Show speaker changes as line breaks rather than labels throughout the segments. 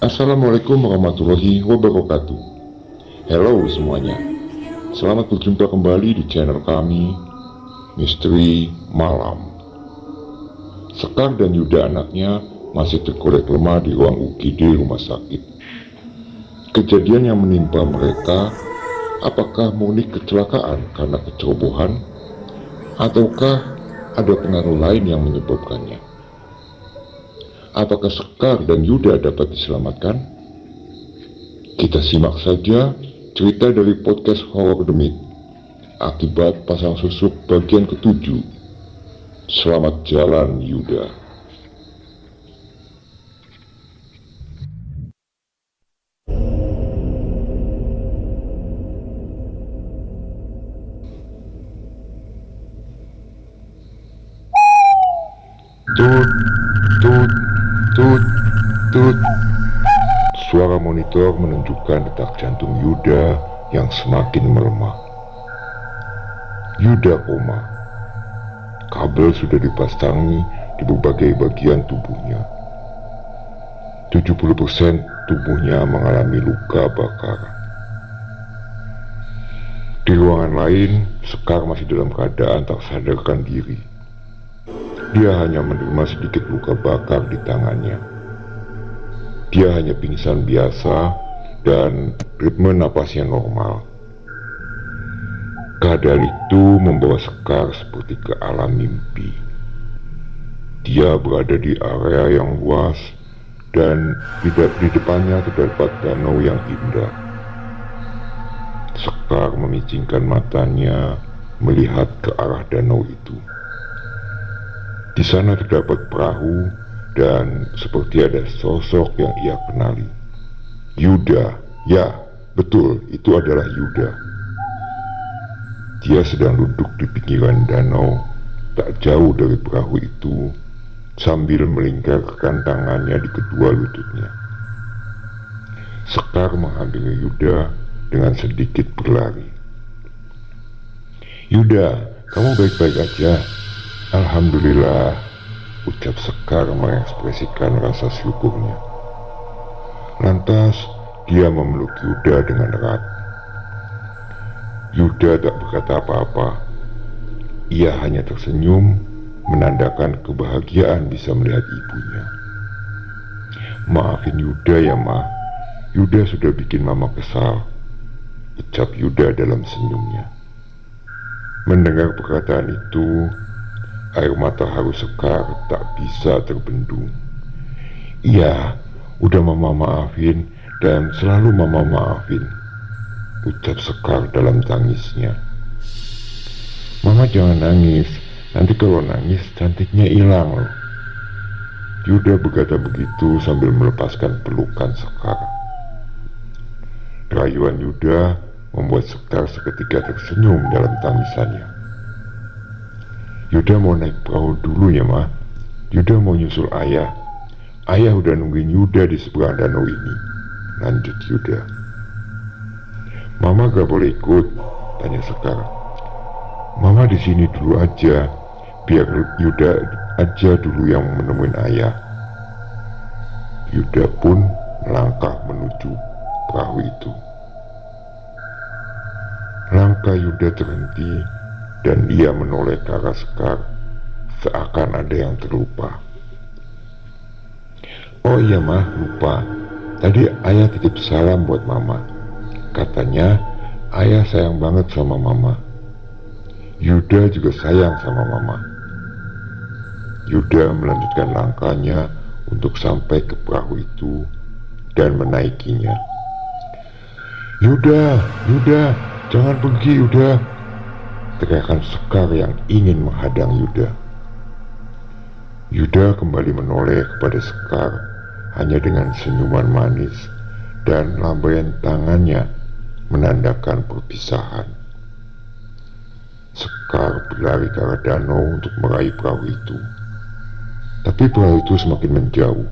Assalamualaikum warahmatullahi wabarakatuh. Halo semuanya, selamat berjumpa kembali di channel kami, Misteri Malam. Sekar dan Yuda anaknya masih terkorek lemah di ruang UGD rumah sakit. Kejadian yang menimpa mereka, apakah murni kecelakaan karena kecerobohan, ataukah ada pengaruh lain yang menyebabkannya? Apakah Sekar dan Yuda dapat diselamatkan? Kita simak saja cerita dari podcast Horror Demit, Akibat Pasang Susuk bagian ke-7. Selamat jalan Yuda. Tut, tut, tut, tut. Suara monitor menunjukkan detak jantung Yuda yang semakin melemah. Yuda koma. Kabel sudah dipasangi di berbagai bagian tubuhnya. 70% tubuhnya mengalami luka bakar. Di ruangan lain, Sekar masih dalam keadaan tak sadarkan diri. Dia hanya menerima sedikit luka bakar di tangannya. Dia hanya pingsan biasa dan ritme napasnya normal. Keadaan itu membawa Sekar seperti ke alam mimpi. Dia berada di area yang luas dan di depannya terdapat danau yang indah. Sekar memicingkan matanya melihat ke arah danau itu. Di sana terdapat perahu dan seperti ada sosok yang ia kenali. Yuda, ya, betul, itu adalah Yuda. Dia sedang duduk di pinggiran danau, tak jauh dari perahu itu, sambil melingkarkan tangannya di kedua lututnya. Sekar menghampiri Yuda dengan sedikit berlari. Yuda, kamu baik-baik aja? Alhamdulillah, ucap Sekar mengekspresikan rasa syukurnya. Lantas, dia memeluk Yuda dengan erat. Yuda tak berkata apa-apa. Ia hanya tersenyum, menandakan kebahagiaan bisa melihat ibunya. Maafin Yuda ya, Ma. Yuda sudah bikin Mama kesal, ucap Yuda dalam senyumnya. Mendengar perkataan itu, air mata haru Sekar tak bisa terbendung. Iya, udah Mama maafin dan selalu Mama maafin, ucap Sekar dalam tangisnya. Mama jangan nangis, nanti kalau nangis cantiknya hilang loh. Yuda berkata begitu sambil melepaskan pelukan Sekar. Rayuan Yuda membuat Sekar seketika tersenyum dalam tangisannya. Yuda mau naik perahu dulu ya, Ma. Yuda mau nyusul ayah. Ayah udah nungguin Yuda di seberang danau ini, lanjut Yuda. Mama gak boleh ikut, tanya Sekar. Mama di sini dulu aja, biar Yuda aja dulu yang menemuin ayah. Yuda pun melangkah menuju perahu itu. Langkah Yuda terhenti dan ia menoleh ke arah Sekar, seakan ada yang terlupa. Oh iya Mah, lupa. Tadi ayah titip salam buat Mama. Katanya ayah sayang banget sama Mama. Yuda juga sayang sama Mama. Yuda melanjutkan langkahnya untuk sampai ke perahu itu dan menaikinya. Yuda, Yuda, jangan pergi Yuda, teriakan Sekar yang ingin menghadang Yuda. Yuda kembali menoleh kepada Sekar hanya dengan senyuman manis dan lambaian tangannya menandakan perpisahan. Sekar berlari ke arah danau untuk meraih perahu itu. Tapi perahu itu semakin menjauh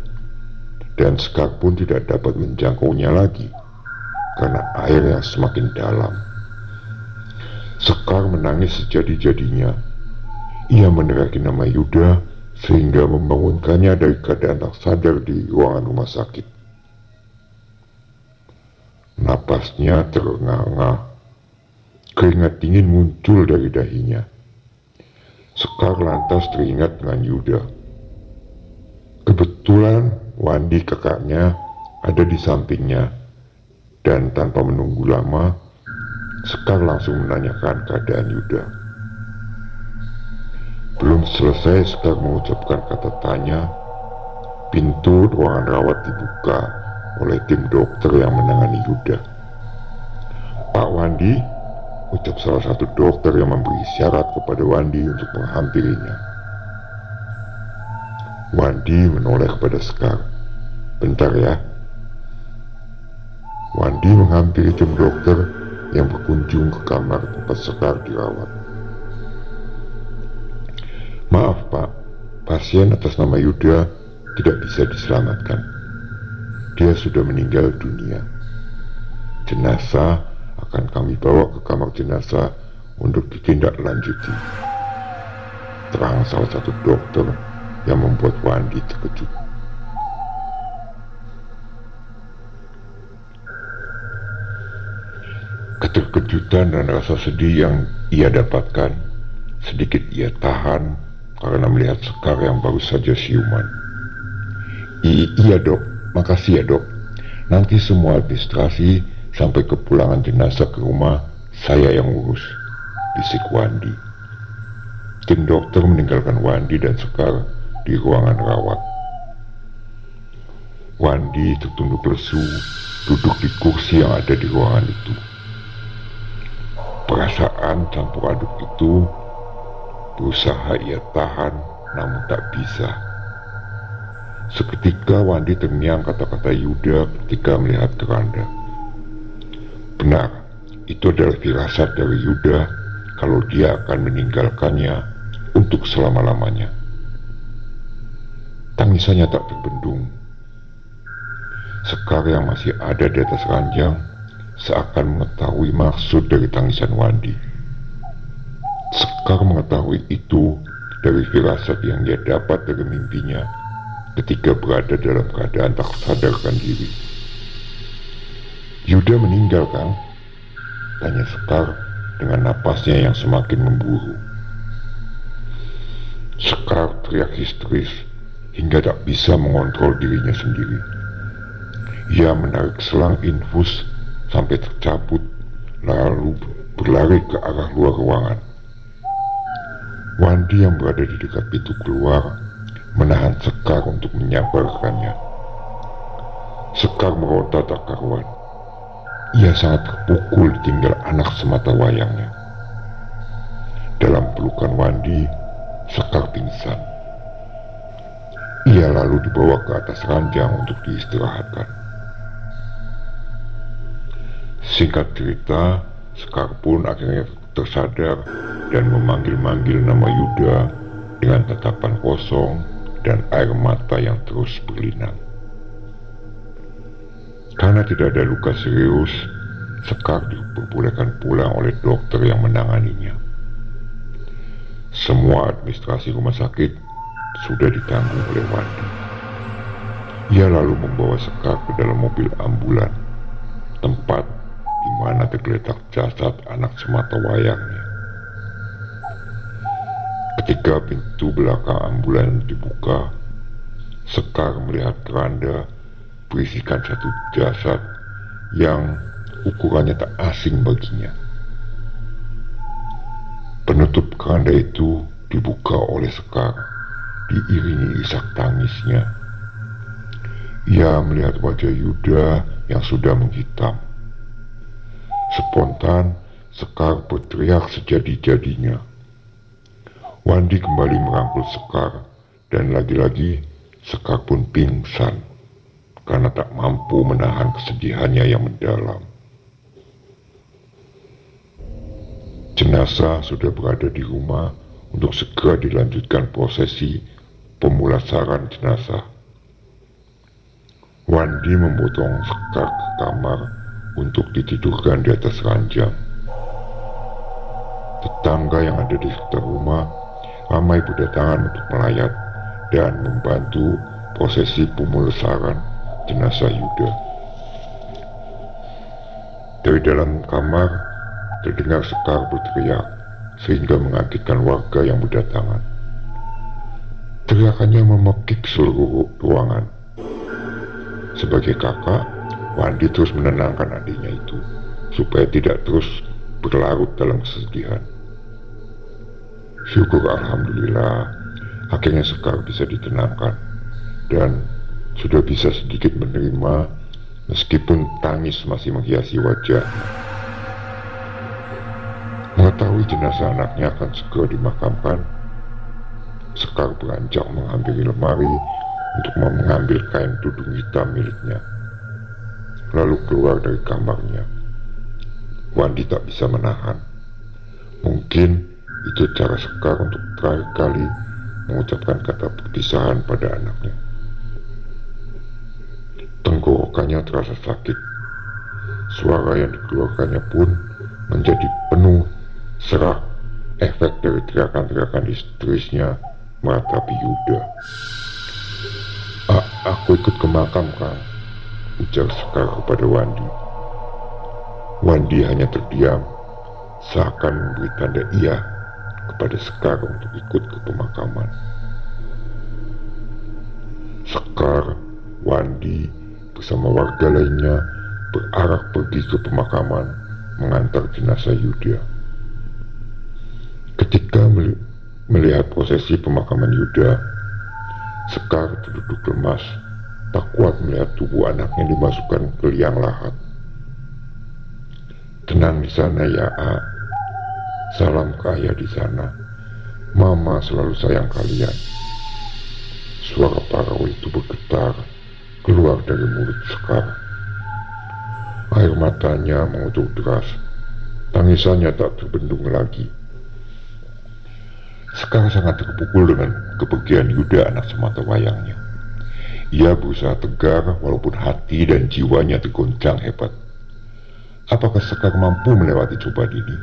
dan Sekar pun tidak dapat menjangkaunya lagi karena air yang semakin dalam. Sekar menangis sejadi-jadinya. Ia meneriaki nama Yuda sehingga membangunkannya dari keadaan tak sadar di ruangan rumah sakit. Napasnya terengah-engah. Keringat dingin muncul dari dahinya. Sekar lantas teringat dengan Yuda. Kebetulan Wandi kakaknya ada di sampingnya, dan tanpa menunggu lama, Sekar langsung menanyakan keadaan Yuda. Belum selesai Sekar mengucapkan kata tanya, pintu ruangan rawat dibuka oleh tim dokter yang menangani Yuda. "Pak Wandi," ucap salah satu dokter yang memberi syarat kepada Wandi untuk menghampirinya. Wandi menoleh kepada Sekar. "Bentar ya." Wandi menghampiri tim dokter yang berkunjung ke kamar tempat Sekar dirawat. "Maaf Pak, pasien atas nama Yuda tidak bisa diselamatkan. Dia sudah meninggal dunia. Jenazah akan kami bawa ke kamar jenazah untuk ditindaklanjuti," terang salah satu dokter yang membuat Wandi terkejut. Keterkejutan dan rasa sedih yang ia dapatkan sedikit ia tahan karena melihat Sekar yang baru saja siuman. Iya dok, makasih ya dok. Nanti semua administrasi sampai kepulangan jenazah ke rumah saya yang urus," bisik Wandi. Tim dokter meninggalkan Wandi dan Sekar di ruangan rawat. Wandi tertunduk lesu duduk di kursi yang ada di ruangan itu. Perasaan campur aduk itu berusaha ia tahan, namun tak bisa. Seketika Wandi terngiang kata-kata Yuda ketika melihat keranda. Benar, itu adalah firasat dari Yuda kalau dia akan meninggalkannya untuk selama-lamanya. Tangisannya tak terbendung. Sekar yang masih ada di atas ranjang seakan mengetahui maksud dari tangisan Wandi. Sekar mengetahui itu dari firasat yang dia dapat dari mimpinya ketika berada dalam keadaan tak sadarkan diri. "Yuda meninggal kan?" tanya Sekar dengan napasnya yang semakin memburu. Sekar teriak histeris hingga tak bisa mengontrol dirinya sendiri. Ia menarik selang infus sampai tercabut, lalu berlari ke arah luar ruangan. Wandi yang berada di dekat pintu keluar menahan Sekar untuk menyabarkannya. Sekar meronta tak karuan. Ia sangat terpukul ditinggal anak semata wayangnya. Dalam pelukan Wandi, Sekar pingsan. Ia lalu dibawa ke atas ranjang untuk diistirahatkan. Singkat cerita, Sekar pun akhirnya tersadar dan memanggil-manggil nama Yuda dengan tatapan kosong dan air mata yang terus berlinang. Karena tidak ada luka serius, Sekar diperbolehkan pulang oleh dokter yang menanganinya. Semua administrasi rumah sakit sudah ditanggung oleh Wandi. Ia lalu membawa Sekar ke dalam mobil ambulan, tempat di mana tergeletak jasad anak semata wayangnya. Ketika pintu belakang ambulan dibuka, Sekar melihat keranda berisikan satu jasad yang ukurannya tak asing baginya. Penutup keranda itu dibuka oleh Sekar, diiringi isak tangisnya. Ia melihat wajah Yuda yang sudah menghitam. Spontan, Sekar berteriak sejadi-jadinya. Wandi kembali merangkul Sekar, dan lagi-lagi Sekar pun pingsan karena tak mampu menahan kesedihannya yang mendalam. Jenazah sudah berada di rumah untuk segera dilanjutkan prosesi pemulasaran jenazah. Wandi memotong Sekar ke kamar untuk ditidurkan di atas ranjang. Tetangga yang ada di sekitar rumah ramai berdatangan untuk melayat dan membantu prosesi pemulasaran jenazah Yuda. Dari dalam kamar terdengar Sekar berteriak sehingga mengagetkan warga yang berdatangan. Teriakannya memekik seluruh ruangan. Sebagai kakak, Wandi terus menenangkan adiknya itu supaya tidak terus berlarut dalam kesedihan. Syukur alhamdulillah, akhirnya Sekar bisa ditenangkan dan sudah bisa sedikit menerima meskipun tangis masih menghiasi wajahnya. Mengetahui jenazah anaknya akan segera dimakamkan, Sekar beranjak menghampiri lemari untuk mengambil kain tudung hitam miliknya, lalu keluar dari kamarnya. Wandi tak bisa menahan. Mungkin itu cara Sekar untuk terakhir kali mengucapkan kata perpisahan pada anaknya. Tenggorokannya terasa sakit. Suara yang dikeluarkannya pun menjadi penuh serak, efek dari teriakan-teriakan histerisnya meratapi Yuda. Aku ikut ke makam, Kang," ujar Sekar kepada Wandi. Wandi hanya terdiam, seakan memberi tanda iya kepada Sekar untuk ikut ke pemakaman. Sekar, Wandi, bersama warga lainnya berarak pergi ke pemakaman mengantar jenazah Yuda. Ketika melihat prosesi pemakaman Yuda, Sekar terduduk lemas, tak kuat melihat tubuh anaknya dimasukkan ke liang lahat. "Tenang di sana ya, A. Salam ke ayah di sana. Mama selalu sayang kalian." Suara parau itu bergetar keluar dari mulut Sekar. Air matanya mengucur deras. Tangisannya tak terbendung lagi. Sekar sangat terpukul dengan kepergian Yuda, anak sematawayangnya. Ia berusaha tegar walaupun hati dan jiwanya tergoncang hebat. Apakah Sekar mampu melewati cobaan ini?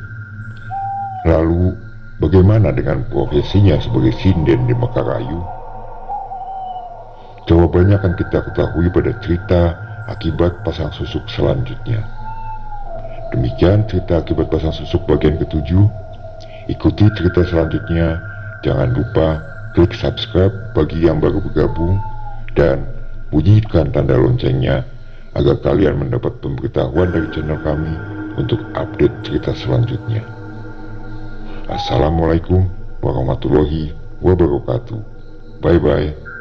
Lalu, bagaimana dengan profesinya sebagai sinden di Mekarayu? Jawabannya akan kita ketahui pada cerita akibat pasang susuk selanjutnya. Demikian cerita akibat pasang susuk bagian ke-7. Ikuti cerita selanjutnya. Jangan lupa klik subscribe bagi yang baru bergabung dan bunyikan tanda loncengnya agar kalian mendapat pemberitahuan dari channel kami untuk update cerita selanjutnya. Assalamualaikum warahmatullahi wabarakatuh. Bye bye.